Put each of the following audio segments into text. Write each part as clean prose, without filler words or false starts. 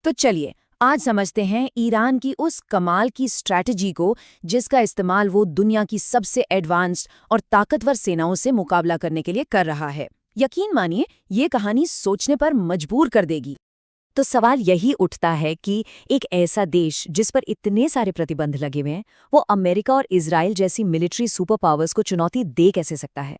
तो चलिए आज समझते हैं ईरान की उस कमाल की स्ट्रैटेजी को जिसका इस्तेमाल वो दुनिया की सबसे एडवांस्ड और ताकतवर सेनाओं से मुकाबला करने के लिए कर रहा है। यकीन मानिए ये कहानी सोचने पर मजबूर कर देगी। तो सवाल यही उठता है कि एक ऐसा देश जिस पर इतने सारे प्रतिबंध लगे हुए हैं, वो अमेरिका और इजराइल जैसी मिलिट्री सुपर पावर्स को चुनौती दे कैसे सकता है।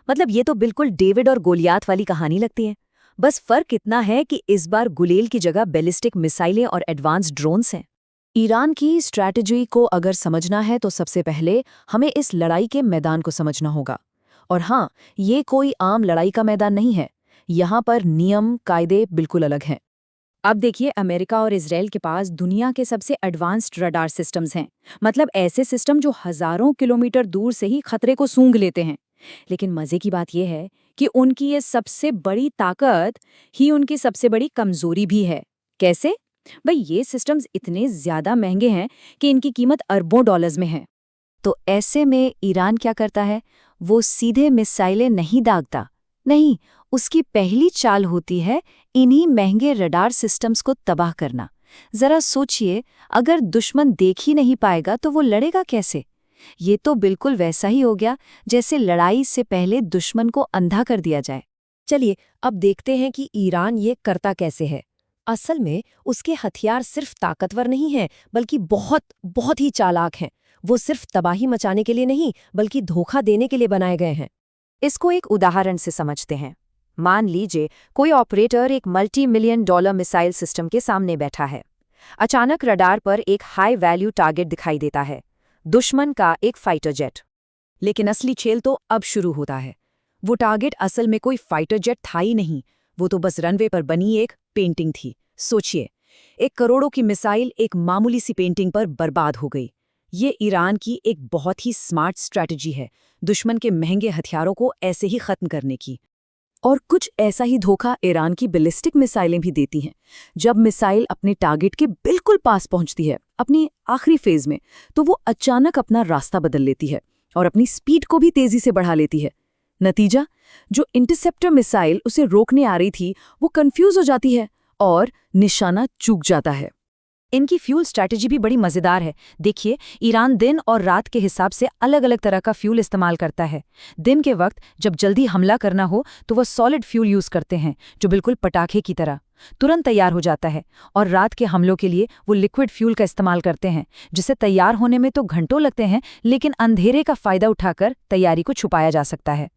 मतलब ये तो बिल्कुल डेविड और गोलियात वाली कहानी लगती है। बस फर्क इतना है कि इस बार गुलेल की जगह बैलिस्टिक मिसाइलें और एडवांस ड्रोन्स हैं। ईरान की स्ट्रैटेजी को अगर समझना है तो सबसे पहले हमें इस लड़ाई के मैदान को समझना होगा। और हाँ, ये कोई आम लड़ाई का मैदान नहीं है। यहाँ पर नियम कायदे बिल्कुल अलग हैं। अब देखिए, अमेरिका और इजराइल के पास दुनिया के सबसे एडवांस्ड रडार सिस्टम्स हैं। मतलब ऐसे सिस्टम जो हजारों किलोमीटर दूर से ही खतरे को सूंघ लेते हैं। लेकिन मजे की बात यह है कि उनकी ये सबसे बड़ी ताकत ही उनकी सबसे बड़ी कमजोरी भी है। कैसे? भाई, ये सिस्टम्स इतने ज्यादा महंगे हैं कि इनकी कीमत अरबों डॉलर्स में है। तो ऐसे में ईरान क्या करता है? वो सीधे मिसाइलें नहीं दागता। नहीं, उसकी पहली चाल होती है इन्हीं महंगे रडार सिस्टम्स को तबाह करना। जरा सोचिए, अगर दुश्मन देख ही नहीं पाएगा तो वो लड़ेगा कैसे? ये तो बिल्कुल वैसा ही हो गया जैसे लड़ाई से पहले दुश्मन को अंधा कर दिया जाए। चलिए अब देखते हैं कि ईरान ये करता कैसे है। असल में उसके हथियार सिर्फ ताकतवर नहीं हैं, बल्कि बहुत बहुत ही चालाक हैं। वो सिर्फ तबाही मचाने के लिए नहीं, बल्कि धोखा देने के लिए बनाए गए हैं। इसको एक उदाहरण से समझते हैं। मान लीजिए कोई ऑपरेटर एक $multi-million मिसाइल सिस्टम के सामने बैठा है। अचानक रडार पर एक हाई वैल्यू टारगेट दिखाई देता है, दुश्मन का एक फाइटर जेट। लेकिन असली खेल तो अब शुरू होता है। वो टारगेट असल में कोई फाइटर जेट था ही नहीं, वो तो बस रनवे पर बनी एक पेंटिंग थी। सोचिए, 1 करोड़ों की मिसाइल एक मामूली सी पेंटिंग पर बर्बाद हो गई। ये ईरान की एक बहुत ही स्मार्ट स्ट्रैटेजी है, दुश्मन के महंगे हथियारों को ऐसे ही खत्म करने की। और कुछ ऐसा ही धोखा ईरान की बैलिस्टिक मिसाइलें भी देती हैं। जब मिसाइल अपने टारगेट के बिल्कुल पास पहुंचती है, अपनी आखिरी फेज में, तो वो अचानक अपना रास्ता बदल लेती है और अपनी स्पीड को भी तेजी से बढ़ा लेती है। नतीजा, जो इंटरसेप्टर मिसाइल उसे रोकने आ रही थी, वो कंफ्यूज हो जाती है और निशाना चूक जाता है। इनकी फ्यूल स्ट्रैटेजी भी बड़ी मजेदार है। देखिए, ईरान दिन और रात के हिसाब से अलग अलग तरह का फ्यूल इस्तेमाल करता है। दिन के वक्त जब जल्दी हमला करना हो तो वह सॉलिड फ्यूल यूज करते हैं, जो बिल्कुल पटाखे की तरह तुरंत तैयार हो जाता है। और रात के हमलों के लिए वो लिक्विड फ्यूल का इस्तेमाल करते हैं, जिसे तैयार होने में तो घंटों लगते हैं, लेकिन अंधेरे का फायदा उठाकर तैयारी को छुपाया जा सकता है।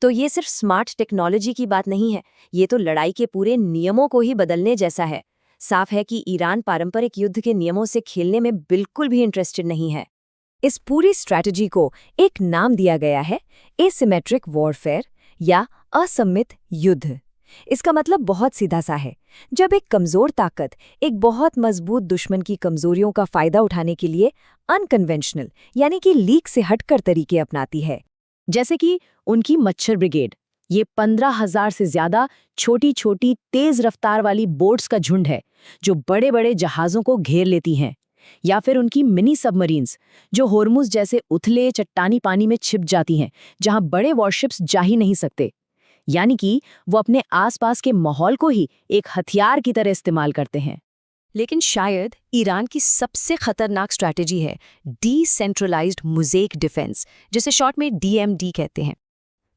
तो ये सिर्फ स्मार्ट टेक्नोलॉजी की बात नहीं है, ये तो लड़ाई के पूरे नियमों को ही बदलने जैसा है। साफ है कि ईरान पारंपरिक युद्ध के नियमों से खेलने में बिल्कुल भी इंटरेस्टेड नहीं है। इस पूरी स्ट्रैटेजी को एक नाम दिया गया है एसिमेट्रिक वॉरफेयर या असममित युद्ध। इसका मतलब बहुत सीधा सा है। जब एक कमजोर ताकत एक बहुत मजबूत दुश्मन की कमजोरियों का फायदा उठाने के लिए अनकन्वेंशनल यानी कि लीक से हटकर तरीके अपनाती है, जैसे कि उनकी मच्छर ब्रिगेड। ये 15,000 से ज्यादा छोटी छोटी तेज रफ्तार वाली बोट्स का झुंड है जो बड़े बड़े जहाज़ों को घेर लेती हैं। या फिर उनकी मिनी सबमरीन्स जो होर्मुज जैसे उथले चट्टानी पानी में छिप जाती हैं, जहां बड़े वॉरशिप्स जा ही नहीं सकते। यानी कि वो अपने आसपास के माहौल को ही एक हथियार की तरह इस्तेमाल करते हैं। लेकिन शायद ईरान की सबसे खतरनाक स्ट्रैटेजी है डिसेंट्रलाइज्ड मोज़ेक डिफेंस, जिसे शॉर्ट में DMD कहते हैं।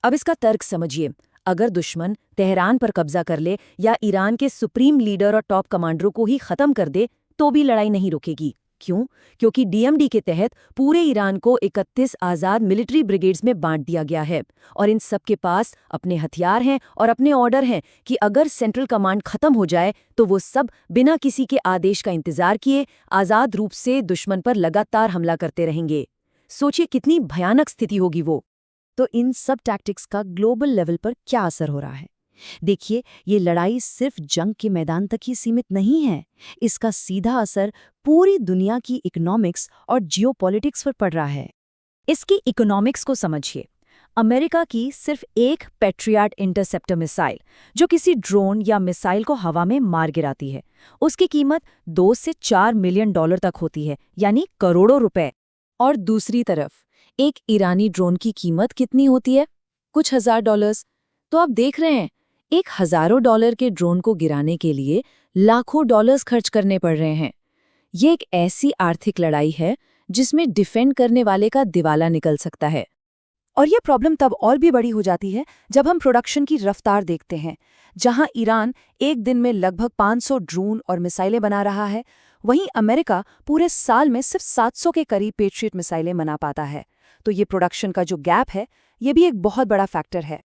अब इसका तर्क समझिए। अगर दुश्मन तेहरान पर कब्जा कर ले या ईरान के सुप्रीम लीडर और टॉप कमांडरों को ही खत्म कर दे, तो भी लड़ाई नहीं रुकेगी। क्यों? क्योंकि DMD के तहत पूरे ईरान को 31 आज़ाद मिलिट्री ब्रिगेड्स में बांट दिया गया है और इन सब के पास अपने हथियार हैं और अपने ऑर्डर हैं कि अगर सेंट्रल कमांड खत्म हो जाए तो वो सब बिना किसी के आदेश का इंतजार किए आज़ाद रूप से दुश्मन पर लगातार हमला करते रहेंगे। सोचिए कितनी भयानक स्थिति होगी वो। तो इन सब टैक्टिक्स का ग्लोबल लेवल पर क्या असर हो रहा है? देखिए, ये लड़ाई सिर्फ जंग के मैदान तक ही सीमित नहीं है। इसका सीधा असर पूरी दुनिया की इकोनॉमिक्स और जियोपॉलिटिक्स पर पड़ रहा है। इसकी इकोनॉमिक्स को समझिए। अमेरिका की सिर्फ एक पैट्रियट इंटरसेप्टर मिसाइल जो किसी ड्रोन या मिसाइल को हवा में मार गिराती है, उसकी कीमत $2 से $4 मिलियन तक होती है, यानी करोड़ों रुपए। और दूसरी तरफ एक ईरानी ड्रोन की कीमत कितनी होती है? कुछ $1,000। तो आप देख रहे हैं, एक $1,000 के ड्रोन को गिराने के लिए लाखों डॉलर्स खर्च करने पड़ रहे हैं। ये एक ऐसी आर्थिक लड़ाई है जिसमें डिफेंड करने वाले का दिवाला निकल सकता है। और ये प्रॉब्लम तब और भी बड़ी हो जाती है जब हम प्रोडक्शन की रफ्तार देखते हैं। जहां ईरान एक दिन में लगभग 500 ड्रोन और मिसाइलें बना रहा है, वहीं अमेरिका पूरे साल में सिर्फ 700 के करीब पेट्रियट मिसाइलें बना पाता है। तो ये प्रोडक्शन का जो गैप है, ये भी एक बहुत बड़ा फैक्टर है।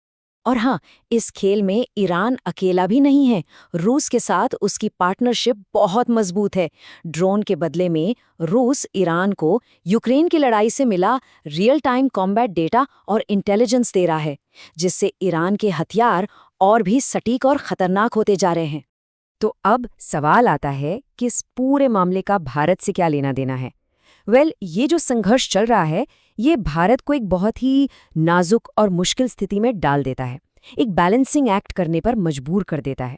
और हाँ, इस खेल में ईरान अकेला भी नहीं है। रूस के साथ उसकी पार्टनरशिप बहुत मजबूत है। ड्रोन के बदले में रूस ईरान को यूक्रेन की लड़ाई से मिला रियल टाइम कॉम्बैट डेटा और इंटेलिजेंस दे रहा है, जिससे ईरान के हथियार और भी सटीक और खतरनाक होते जा रहे हैं। तो अब सवाल आता है कि इस पूरे मामले का भारत से क्या लेना देना है। ये जो संघर्ष चल रहा है, ये भारत को एक बहुत ही नाजुक और मुश्किल स्थिति में डाल देता है, एक बैलेंसिंग एक्ट करने पर मजबूर कर देता है।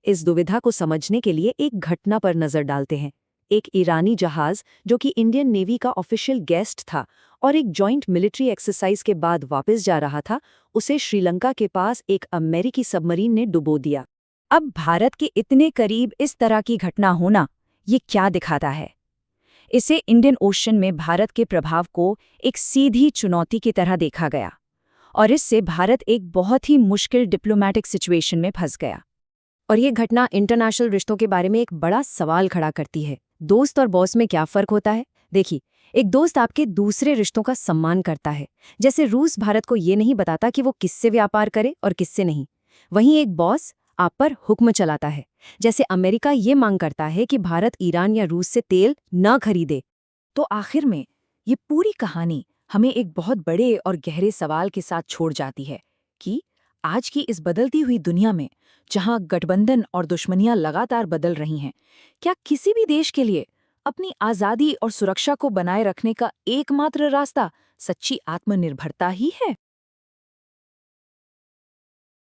इस दुविधा को समझने के लिए एक घटना पर नजर डालते हैं। एक ईरानी जहाज जो कि इंडियन नेवी का ऑफिशियल गेस्ट था और एक जॉइंट मिलिट्री एक्सरसाइज के बाद वापस जा रहा था, उसे श्रीलंका के पास एक अमेरिकी सबमरीन ने डुबो दिया। अब भारत के इतने करीब इस तरह की घटना होना, ये क्या दिखाता है? इसे इंडियन ओशन में भारत के प्रभाव को एक सीधी चुनौती की तरह देखा गया और इससे भारत एक बहुत ही मुश्किल डिप्लोमैटिक सिचुएशन में फंस गया। और ये घटना इंटरनेशनल रिश्तों के बारे में एक बड़ा सवाल खड़ा करती है। दोस्त और बॉस में क्या फर्क होता है? देखिए, एक दोस्त आपके दूसरे रिश्तों का सम्मान करता है। जैसे रूस भारत को ये नहीं बताता कि वो किससे व्यापार करे और किससे नहीं। वहीं एक बॉस आप पर हुक्म चलाता है। जैसे अमेरिका ये मांग करता है कि भारत ईरान या रूस से तेल न खरीदे। तो आखिर में ये पूरी कहानी हमें एक बहुत बड़े और गहरे सवाल के साथ छोड़ जाती है कि आज की इस बदलती हुई दुनिया में, जहां गठबंधन और दुश्मनियां लगातार बदल रही हैं, क्या किसी भी देश के लिए अपनी आज़ादी और सुरक्षा को बनाए रखने का एकमात्र रास्ता सच्ची आत्मनिर्भरता ही है?